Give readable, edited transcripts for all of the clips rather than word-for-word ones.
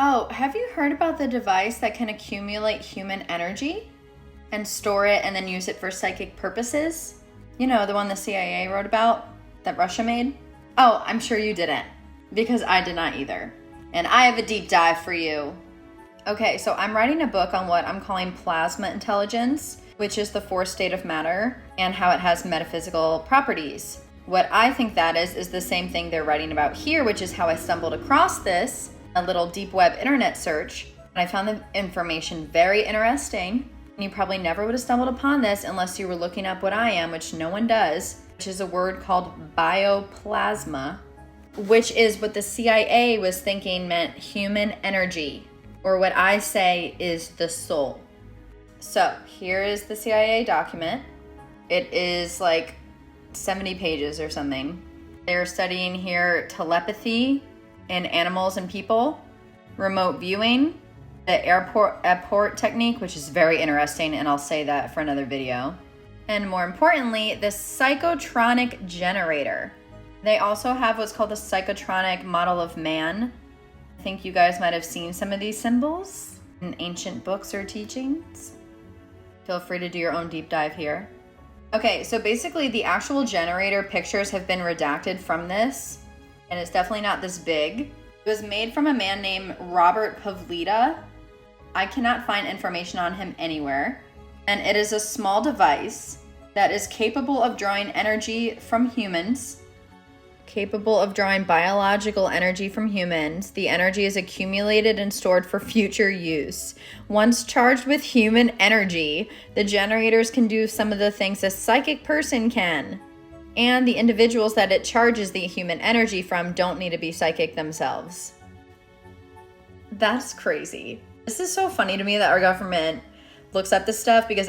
Oh, have you heard about the device that can accumulate human energy and store it and then use it for psychic purposes? You know, the one the CIA wrote about that Russia made? Oh, I'm sure you didn't, because I did not either. And I have a deep dive for you. Okay, so I'm writing a book on what I'm calling plasma intelligence, which is the fourth state of matter and how it has metaphysical properties. What I think that is the same thing they're writing about here, which is how I stumbled across this, a little deep web internet search. And I found the information very interesting. And you probably never would have stumbled upon this unless you were looking up what I am, which no one does, which is a word called bioplasma, which is what the CIA was thinking meant human energy, or what I say is the soul. So here is the CIA document. It is like 70 pages or something. They're studying here telepathy in animals and people, remote viewing, the airport technique, which is very interesting, and I'll say that for another video. And more importantly, the psychotronic generator. They also have what's called the psychotronic model of man. I think you guys might have seen some of these symbols in ancient books or teachings. Feel free to do your own deep dive here. Okay, so basically the actual generator pictures have been redacted from this, and it's definitely not this big. It was made from a man named Robert Pavlita. I cannot find information on him anywhere. And it is a small device that is capable of drawing energy from humans, capable of drawing biological energy from humans. The energy is accumulated and stored for future use. Once charged with human energy, the generators can do some of the things a psychic person can. And the individuals that it charges the human energy from don't need to be psychic themselves. That's crazy. This is so funny to me that our government looks up this stuff, because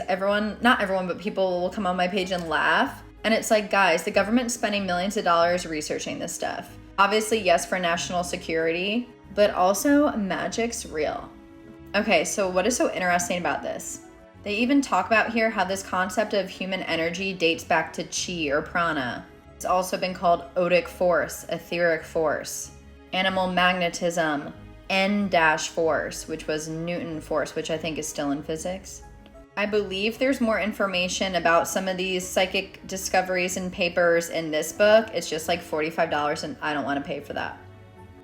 not everyone, but people will come on my page and laugh. And it's like, guys, the government's spending millions of dollars researching this stuff. Obviously, yes, for national security, but also magic's real. Okay, so what is so interesting about this? They even talk about here how this concept of human energy dates back to chi or prana. It's also been called odic force, etheric force, animal magnetism, N-force, which was Newton force, which I think is still in physics. I believe there's more information about some of these psychic discoveries and papers in this book. It's just like $45 and I don't want to pay for that.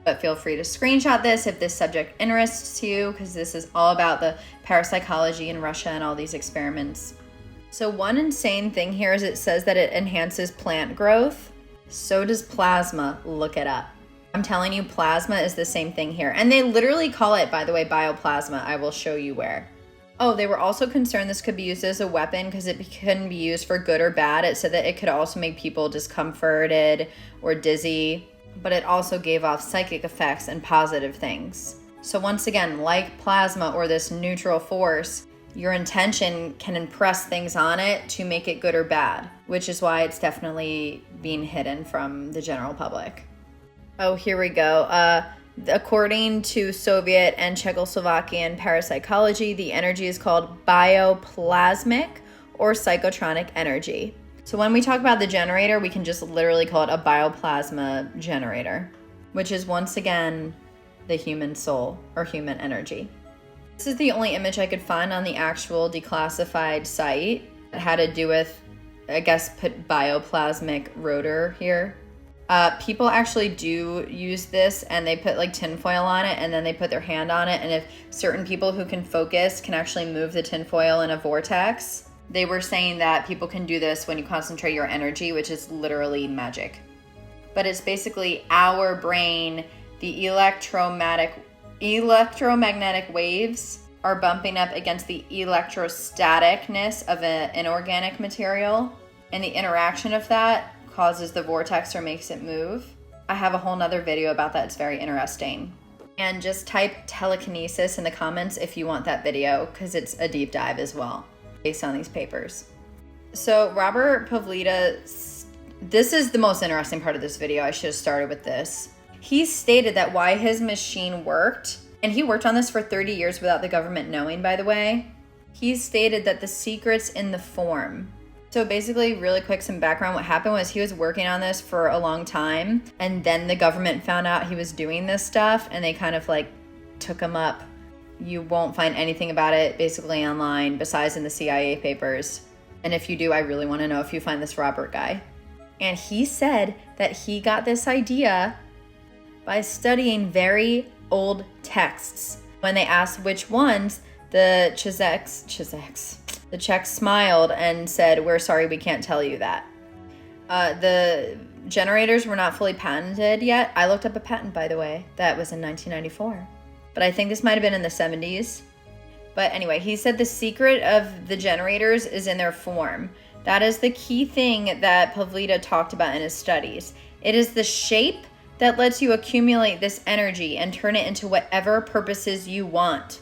But feel free to screenshot this if this subject interests you, because this is all about the parapsychology in Russia and all these experiments. So one insane thing here is it says that it enhances plant growth. So does plasma. Look it up. I'm telling you, plasma is the same thing here. And they literally call it, by the way, bioplasma. I will show you where. Oh, they were also concerned this could be used as a weapon because it couldn't be used for good or bad. It said that it could also make people discomforted or dizzy, but it also gave off psychic effects and positive things. So once again, like plasma or this neutral force, your intention can impress things on it to make it good or bad, which is why it's definitely being hidden from the general public. Oh, here we go. According to Soviet and Czechoslovakian parapsychology, the energy is called bioplasmic or psychotronic energy. So when we talk about the generator, we can just literally call it a bioplasma generator, which is once again the human soul or human energy. This is the only image I could find on the actual declassified site that had to do with, I guess, put bioplasmic rotor here. People actually do use this, and they put like tinfoil on it and then they put their hand on it, and if certain people who can focus can actually move the tinfoil in a vortex. They were saying that people can do this when you concentrate your energy, which is literally magic. But it's basically our brain, the electromagnetic waves are bumping up against the electrostaticness of an inorganic material, and the interaction of that causes the vortex or makes it move. I have a whole nother video about that. It's very interesting. And just type telekinesis in the comments if you want that video, because it's a deep dive as well based on these papers. So Robert Pavlita, this is the most interesting part of this video. I should have started with this. He stated that why his machine worked, and he worked on this for 30 years without the government knowing, by the way. He stated that the secret's in the form. So basically, really quick, some background. What happened was he was working on this for a long time, and then the government found out he was doing this stuff, and they kind of like took him up. You won't find anything about it basically online besides in the CIA papers. And if you do, I really want to know if you find this Robert guy. And he said that he got this idea by studying very old texts. When they asked which ones, the Czechs smiled and said, "We're sorry, we can't tell you that." The generators were not fully patented yet. I looked up a patent, by the way, that was in 1994. But I think this might have been in the 70s. But anyway, he said the secret of the generators is in their form. That is the key thing that Pavlida talked about in his studies. It is the shape that lets you accumulate this energy and turn it into whatever purposes you want.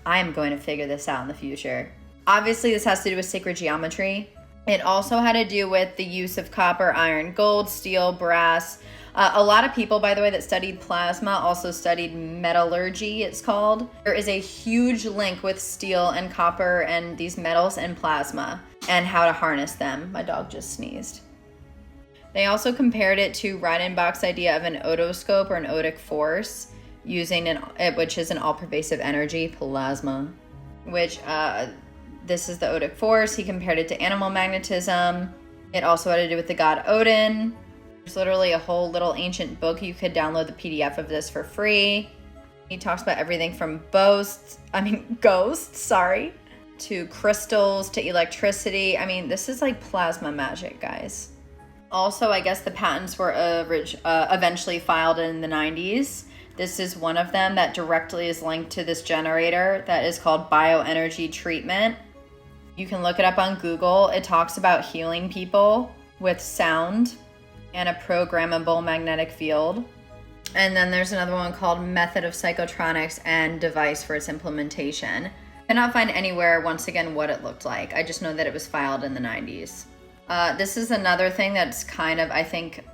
I am going to figure this out in the future. Obviously, this has to do with sacred geometry. It also had to do with the use of copper, iron, gold, steel, brass. A lot of people, by the way, that studied plasma also studied metallurgy, it's called. There is a huge link with steel and copper and these metals and plasma and how to harness them. My dog just sneezed. They also compared it to Reichenbach's idea of an otoscope or an otic force, which is an all-pervasive energy, plasma, which this is the otic force. He compared it to animal magnetism. It also had to do with the god Odin. There's literally a whole little ancient book. You could download the PDF of this for free. He talks about everything from ghosts, to crystals, to electricity. I mean, this is like plasma magic, guys. Also, I guess the patents were eventually filed in the 90s. This is one of them that directly is linked to this generator that is called bioenergy treatment. You can look it up on Google. It talks about healing people with sound and a programmable magnetic field. And then there's another one called Method of Psychotronics and Device for its Implementation. I cannot find anywhere, once again, what it looked like. I just know that it was filed in the 90s. This is another thing that's kind of, I think,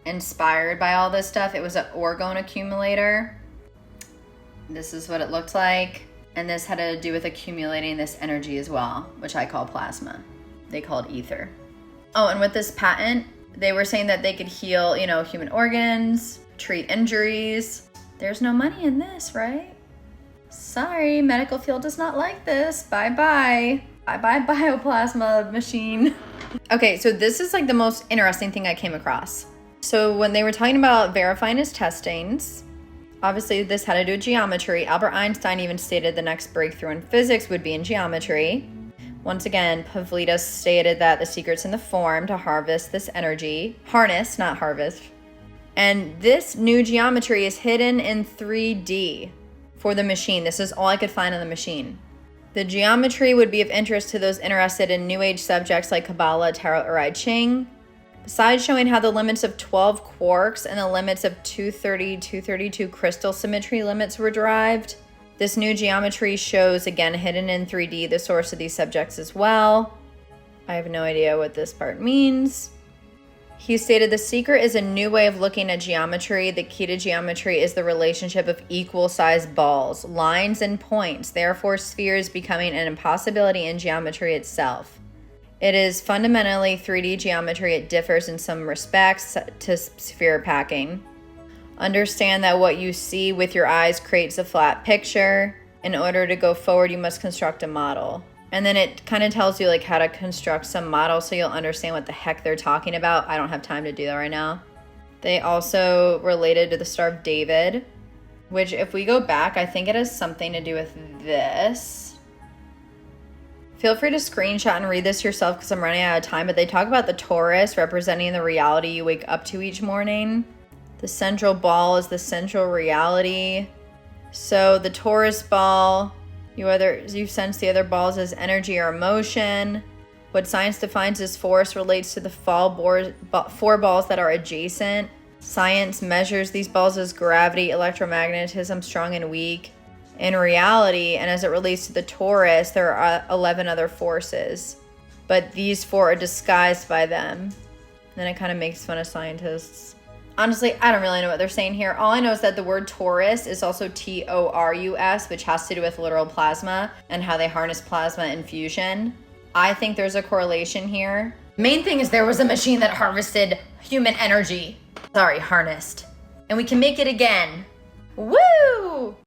inspired by all this stuff. It was an orgone accumulator. This is what it looked like. And this had to do with accumulating this energy as well, which I call plasma. They call it ether. Oh, and with this patent, they were saying that they could heal, human organs, treat injuries. There's no money in this, right? Sorry, medical field does not like this. Bye-bye. Bye-bye, bioplasma machine. Okay, so this is like the most interesting thing I came across. So when they were talking about verifying his testings, obviously this had to do with geometry. Albert Einstein even stated the next breakthrough in physics would be in geometry. Once again, Pavlida stated that the secret's in the form to harvest this energy. Harness, not harvest. And this new geometry is hidden in 3D for the machine. This is all I could find on the machine. The geometry would be of interest to those interested in New Age subjects like Kabbalah, Tarot, or I Ching. Besides showing how the limits of 12 quarks and the limits of 230, 232 crystal symmetry limits were derived, this new geometry shows, again, hidden in 3D, the source of these subjects as well. I have no idea what this part means. He stated the secret is a new way of looking at geometry. The key to geometry is the relationship of equal-sized balls, lines, and points. Therefore, spheres becoming an impossibility in geometry itself. It is fundamentally 3D geometry. It differs in some respects to sphere packing. Understand that what you see with your eyes creates a flat picture. In order to go forward, you must construct a model. And then it kind of tells you like how to construct some model so you'll understand what the heck they're talking about. I don't have time to do that right now. They also related to the Star of David, which if we go back, I think it has something to do with this. Feel free to screenshot and read this yourself because I'm running out of time, but they talk about the Taurus representing the reality you wake up to each morning. The central ball is the central reality. So the Taurus ball, you sense the other balls as energy or emotion. What science defines as force relates to the four balls that are adjacent. Science measures these balls as gravity, electromagnetism, strong and weak. In reality, and as it relates to the Taurus, there are 11 other forces. But these four are disguised by them. And then it kind of makes fun of scientists. Honestly, I don't really know what they're saying here. All I know is that the word Taurus is also Taurus, which has to do with literal plasma and how they harness plasma in fusion. I think there's a correlation here. Main thing is there was a machine that harvested human energy. Harnessed. And we can make it again. Woo!